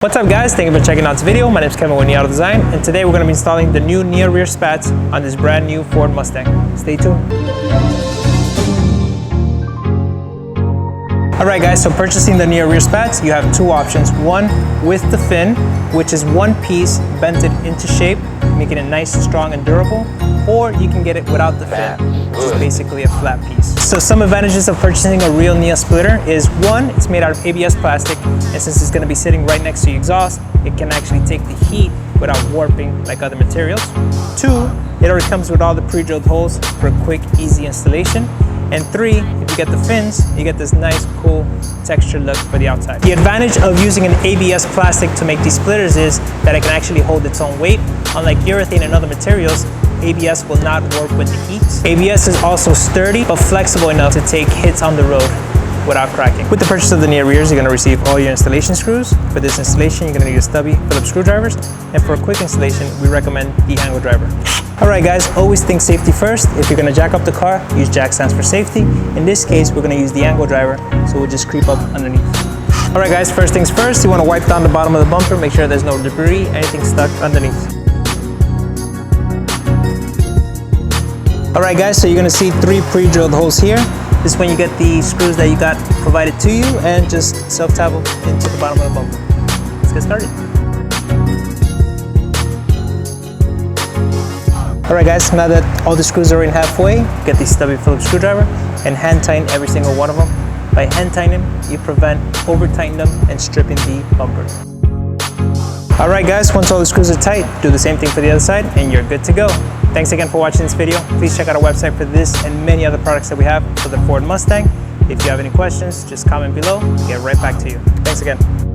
What's up guys, thank you for checking out this video. My name is Kevin with Auto Design, and today we're going to be installing the new rear spats on this brand new Ford Mustang. Stay tuned. Alright guys, so purchasing the rear spats, you have two options. One with the fin, which is one piece bented into shape, making it nice, strong, and durable. Or you can get it without the fin, which is basically a flat piece. So some advantages of purchasing a real Nia splitter is one, it's made out of ABS plastic, and since it's going to be sitting right next to your exhaust, it can actually take the heat without warping like other materials. Two, it already comes with all the pre-drilled holes for a quick, easy installation. And three, if you get the fins, you get this nice, cool texture look for the outside. The advantage of using an ABS plastic to make these splitters is that it can actually hold its own weight. Unlike urethane and other materials, ABS will not warp with the heat. ABS is also sturdy, but flexible enough to take hits on the road without cracking. With the purchase of the Nia rears, you're gonna receive all your installation screws. For this installation, you're gonna need a stubby Phillips screwdrivers. And for a quick installation, we recommend the angle driver. All right guys, always think safety first. If you're gonna jack up the car, use jack stands for safety. In this case, we're gonna use the angle driver, so we'll just creep up underneath. All right guys, first things first, you wanna wipe down the bottom of the bumper, make sure there's no debris, anything stuck underneath. All right guys, so you're gonna see three pre-drilled holes here. This is when you get the screws that you got provided to you and just self-tab them into the bottom of the bumper. Let's get started. All right guys, now that all the screws are in halfway, get the stubby Phillips screwdriver and hand tighten every single one of them. By hand tightening, you prevent over-tightening them and stripping the bumper. All right guys, once all the screws are tight, do the same thing for the other side and you're good to go. Thanks again for watching this video. Please check out our website for this and many other products that we have for the Ford Mustang. If you have any questions, just comment below. We'll get right back to you. Thanks again.